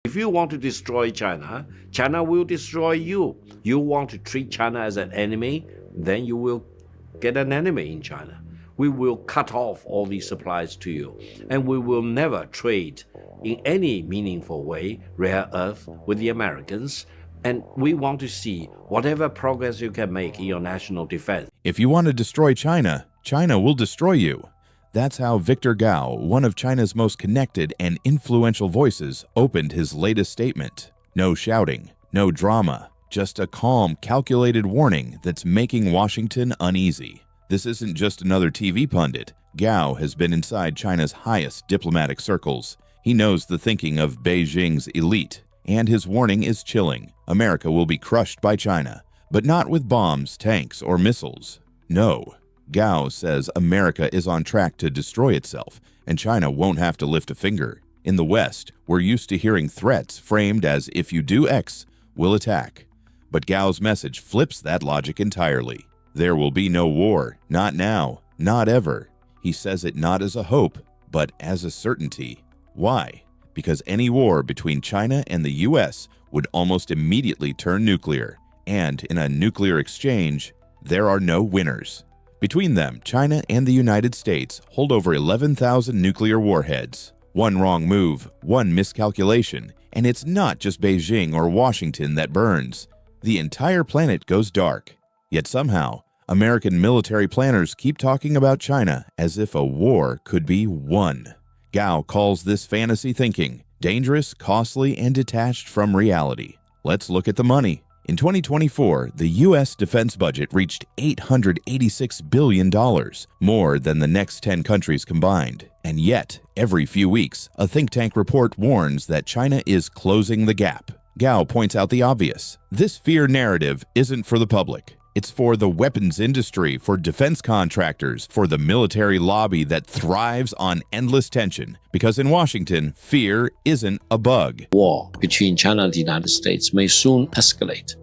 If you want to destroy China, China will destroy you. You want to treat China as an enemy, then you will get an enemy in China. We will cut off all these supplies to you, and we will never trade in any meaningful way rare earth with the Americans. And we want to see whatever progress you can make in your national defense. If you want to destroy China, China will destroy you. That's how Victor Gao, one of China's most connected and influential voices, opened his latest statement. No shouting, no drama, just a calm, calculated warning that's making Washington uneasy. This isn't just another TV pundit. Gao has been inside China's highest diplomatic circles. He knows the thinking of Beijing's elite, and his warning is chilling. America will be crushed by China, but not with bombs, tanks, or missiles. No. Gao says America is on track to destroy itself, and China won't have to lift a finger. In the West, we're used to hearing threats framed as if you do X, we'll attack. But Gao's message flips that logic entirely. There will be no war, not now, not ever. He says it not as a hope, but as a certainty. Why? Because any war between China and the US would almost immediately turn nuclear, and in a nuclear exchange, there are no winners. Between them, China and the United States hold over 11,000 nuclear warheads. One wrong move, one miscalculation, and it's not just Beijing or Washington that burns. The entire planet goes dark. Yet somehow, American military planners keep talking about China as if a war could be won. Gao calls this fantasy thinking, dangerous, costly, and detached from reality. Let's look at the money. In 2024, the U.S. defense budget reached $886 billion, more than the next 10 countries combined. And yet, every few weeks, a think tank report warns that China is closing the gap. Gao points out the obvious. This fear narrative isn't for the public. It's for the weapons industry, for defense contractors, for the military lobby that thrives on endless tension. Because in Washington, fear isn't a bug. War between China and the United States may soon escalate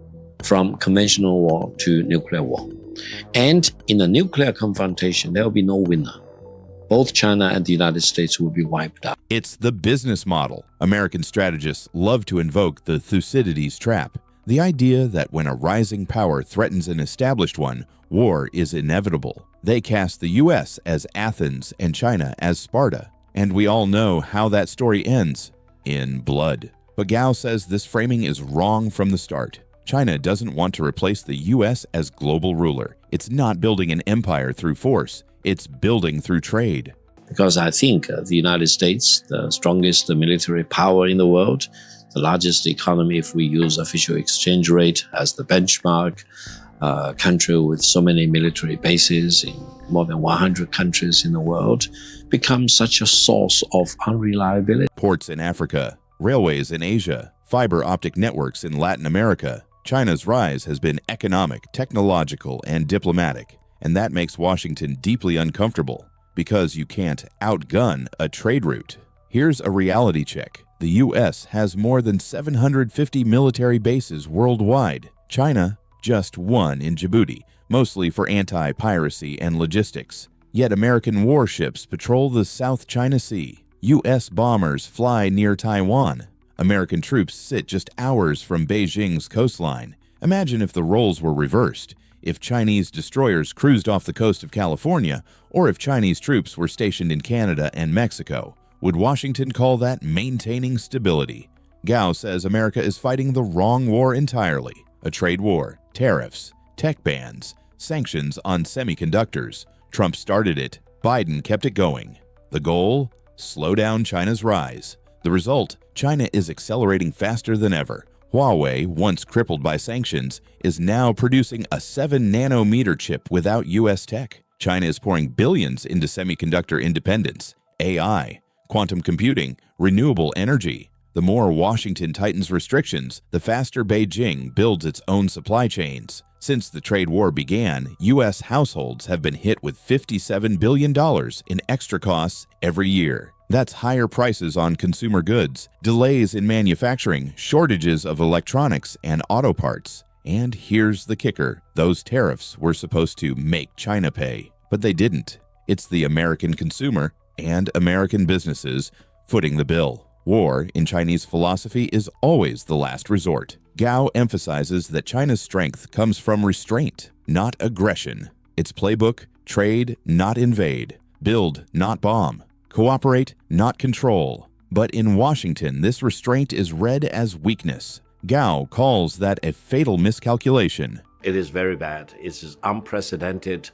from conventional war to nuclear war. And in a nuclear confrontation, there will be no winner. Both China and the United States will be wiped out. It's the business model. American strategists love to invoke the Thucydides trap. The idea that when a rising power threatens an established one, war is inevitable. They cast the U.S. as Athens and China as Sparta. And we all know how that story ends, in blood. But Gao says this framing is wrong from the start. China doesn't want to replace the U.S. as global ruler. It's not building an empire through force. It's building through trade. Because I think the United States, the strongest military power in the world, the largest economy if we use official exchange rate as the benchmark, country with so many military bases in more than 100 countries in the world, becomes such a source of unreliability. Ports in Africa, railways in Asia, fiber optic networks in Latin America. China's rise has been economic, technological, and diplomatic, and that makes Washington deeply uncomfortable because you can't outgun a trade route. Here's a reality check. The U.S. has more than 750 military bases worldwide. China, just one in Djibouti, mostly for anti-piracy and logistics. Yet American warships patrol the South China Sea. U.S. bombers fly near Taiwan. American troops sit just hours from Beijing's coastline. Imagine if the roles were reversed. If Chinese destroyers cruised off the coast of California, or if Chinese troops were stationed in Canada and Mexico. Would Washington call that maintaining stability? Gao says America is fighting the wrong war entirely. A trade war, tariffs, tech bans, sanctions on semiconductors. Trump started it. Biden kept it going. The goal? Slow down China's rise. The result? China is accelerating faster than ever. Huawei, once crippled by sanctions, is now producing a 7-nanometer chip without U.S. tech. China is pouring billions into semiconductor independence, AI, quantum computing, renewable energy. The more Washington tightens restrictions, the faster Beijing builds its own supply chains. Since the trade war began, U.S. households have been hit with $57 billion in extra costs every year. That's higher prices on consumer goods, delays in manufacturing, shortages of electronics and auto parts. And here's the kicker. Those tariffs were supposed to make China pay, but they didn't. It's the American consumer and American businesses footing the bill. War, in Chinese philosophy, is always the last resort. Gao emphasizes that China's strength comes from restraint, not aggression. Its playbook: trade, not invade; build, not bomb; cooperate, not control. But in Washington, this restraint is read as weakness. Gao calls that a fatal miscalculation. It is very bad. It's an unprecedented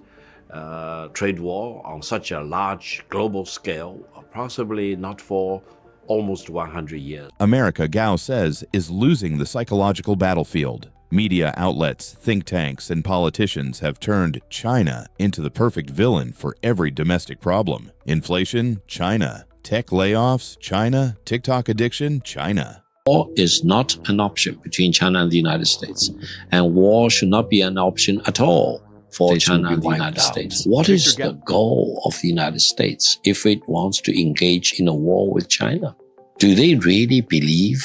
trade war on such a large global scale, possibly not for almost 100 years. America, Gao says, is losing the psychological battlefield. Media outlets, think tanks, and politicians have turned China into the perfect villain for every domestic problem. Inflation, China. Tech layoffs, China. TikTok addiction, China. War is not an option between China and the United States, and war should not be an option at all for China and the United States. What is the goal of the United States if it wants to engage in a war with China? Do they really believe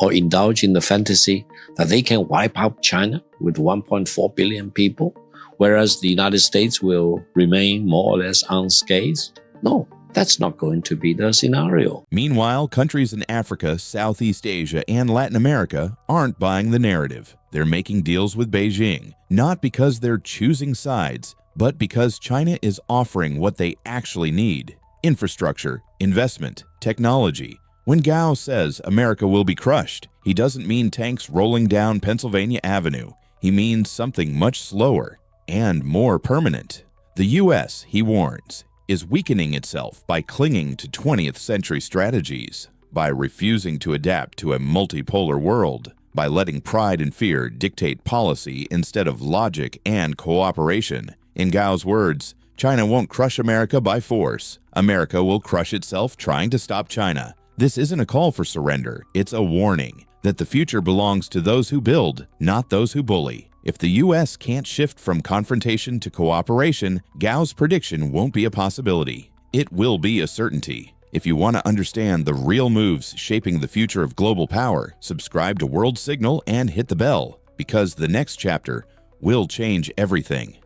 or indulge in the fantasy that they can wipe out China with 1.4 billion people, whereas the United States will remain more or less unscathed? No. That's not going to be the scenario. Meanwhile, countries in Africa, Southeast Asia, and Latin America aren't buying the narrative. They're making deals with Beijing, not because they're choosing sides, but because China is offering what they actually need: infrastructure, investment, technology. When Gao says America will be crushed, he doesn't mean tanks rolling down Pennsylvania Avenue. He means something much slower and more permanent. The U.S., he warns, is weakening itself by clinging to 20th century strategies, by refusing to adapt to a multipolar world, by letting pride and fear dictate policy instead of logic and cooperation. In Gao's words, China won't crush America by force. America will crush itself trying to stop China. This isn't a call for surrender, it's a warning that the future belongs to those who build, not those who bully. If the U.S. can't shift from confrontation to cooperation, Gao's prediction won't be a possibility. It will be a certainty. If you want to understand the real moves shaping the future of global power, subscribe to World Signal and hit the bell, because the next chapter will change everything.